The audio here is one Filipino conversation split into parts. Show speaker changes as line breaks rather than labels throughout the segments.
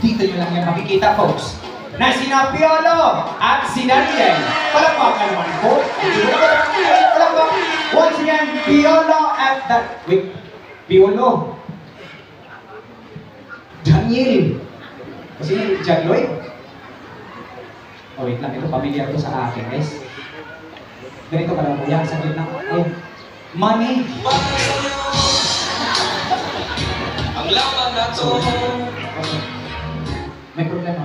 dito nyo lang yan makikita, folks. Na sina Piolo at si Daniel. Palakpakan naman po. Palakpak. Once again, Piolo at that... Wait, Piolo. Daniel. Kasi John Lloyd. Oh, wait lang. Ito, familiar to sa akin, guys. Ganito ka lang, kuya. Sa gitna. Oh. Money.
Ang laban na to.
Okay. May problema.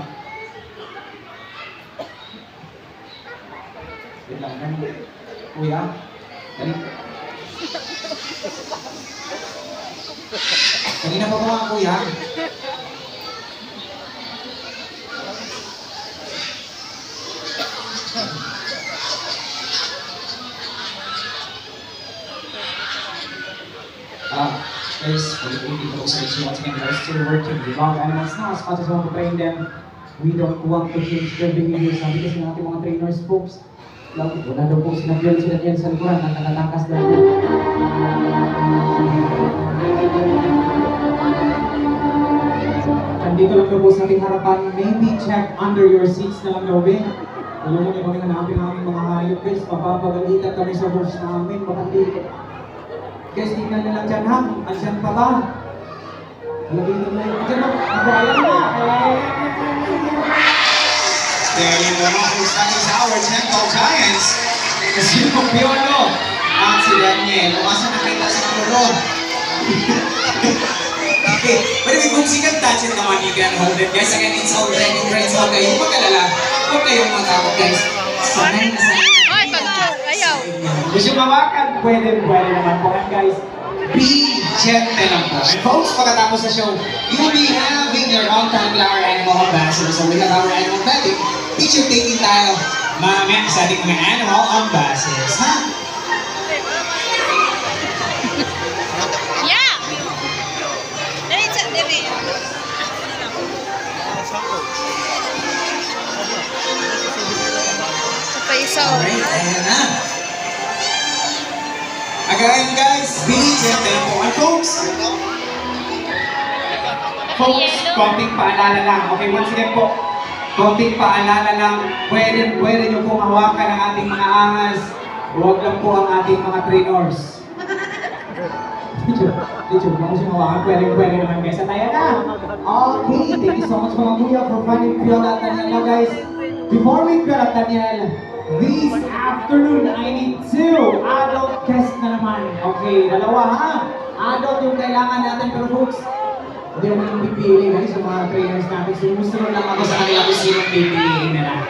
Wait lang. Kuya. Dali. Kanina pa ba kuya? Guys, for the people who say once again, we're still working with wild animals now. As much as we want to train them, we don't want to change their behavior. Sabi kasi ng ating mga trainers, folks, wala daw po sila yan sa likuran, nakakatakas daw po. Nandito lang daw po sa ating harapan, maybe check under your seats na lang daw, Ben. Alam mo niyo kami hanapin ang aming mga hayop, guys. Mapapagalitan kami sa horse namin, baka dito. Guys, tingnan na lang dyan, ha? Andyan pa ba? Lagay na lang. Andyan na. Ayan na.
There you go. That is our Tempo Giants.
Kasi yung Piolo.
At si Daniel. Umasa nakita sa pulo. Okay. But if kung sikat touch it naman, you can hold it. Guys, again, it's already friends. Huwag kayong magalala. Huwag kayong matakot, guys. Sanay na sanay.
Ay, pag-choke. Ayaw.
Gusto mawakan? Pwede naman po. And guys,
Be gentle lang po. And folks, pagkatapos sa show, you'll be having your own Tanglar Animal Ambassador. So we have our animal medic. Picture taking tayo. Mamaya sa ating mga animal ambassadors, ha?
Yeah! Diretso, diri. Okay, so...
Alright, ayan na. Again, guys, be gentle po. And folks,
konting paalala lang. Okay, once again po, konting paalala lang. Pwede nyo pong hawakan ang ating mga ahas. Huwag lang po ang ating mga trainers. Dito, kung gusto hawakan, pwede naman guys. At ayan na. Okay, thank you so much mga kuya for finding Piolo at Daniel, guys. Before we Piolo at Daniel, this afternoon, I need 2 adult guests na naman. Okay, dalawa ha. Adult yung kailangan natin, pero folks, hindi naman yung pipili guys, yung mga trainers natin. Sumusunod lang ako sa kanila kung sino pipiliin nila.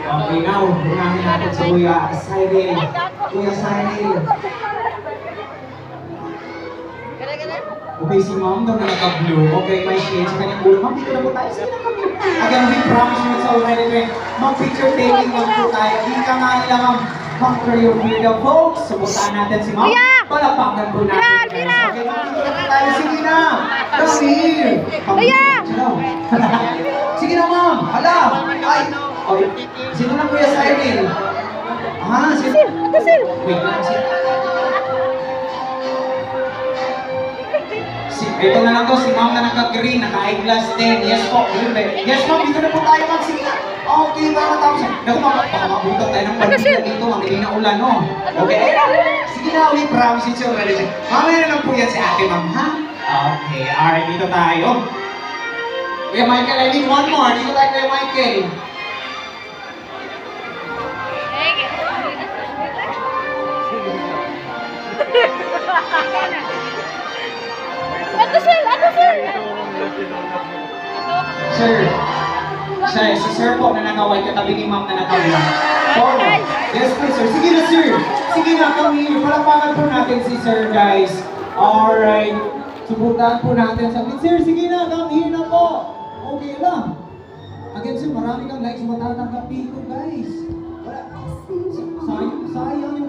Okay, now, unahin natin si Kuya Cyril. Kuya Cyril. Okay, si Ma'am daw na naka-blue. Okay, may shade sa kanyang ulo. Ma'am, dito na po tayo. Sige na kami. Again, we promise you it's already doing. Mag-picture taking lang po tayo. Hindi ka nga nila, Ma'am. Conquer your freedom, folks. Subutaan natin si Ma'am. Palapakan po natin, guys. Okay, mag-picture po tayo. Sige na. Come here. Sige na, Ma'am. Hala. Ay. Okay. Sino na Kuya Cyril? Ah, sino? Wait lang. Ito na lang to, si Ma'am na naka-green, naka-eyeglass din. Yes po, yes Ma'am, dito na po tayo Ma'am. Sige na. Okay, baka matapos. Naku Ma'am, baka mabutot tayo ng pandila dito. Mamili na ulan, no? Okay. Sige na, we promise it's already. Mamaya na lang po yan si ate Ma'am, ha? Okay, alright, dito tayo. Kuya Michael, I need one more. Dito tayo Kuya Michael. Sir, si Sir po na nakaway, katabi ni Ma'am na nakaway. Forward. Yes, please, sir. Sige na, sir. Sige na, come here. Palapakan po natin si Sir, guys. Alright. Subukan po natin sa akin. Sir, sige na, come here na po. Okay lang. Again, sir, marami kang likes matatanggap dito, guys. Wala. Sayang yung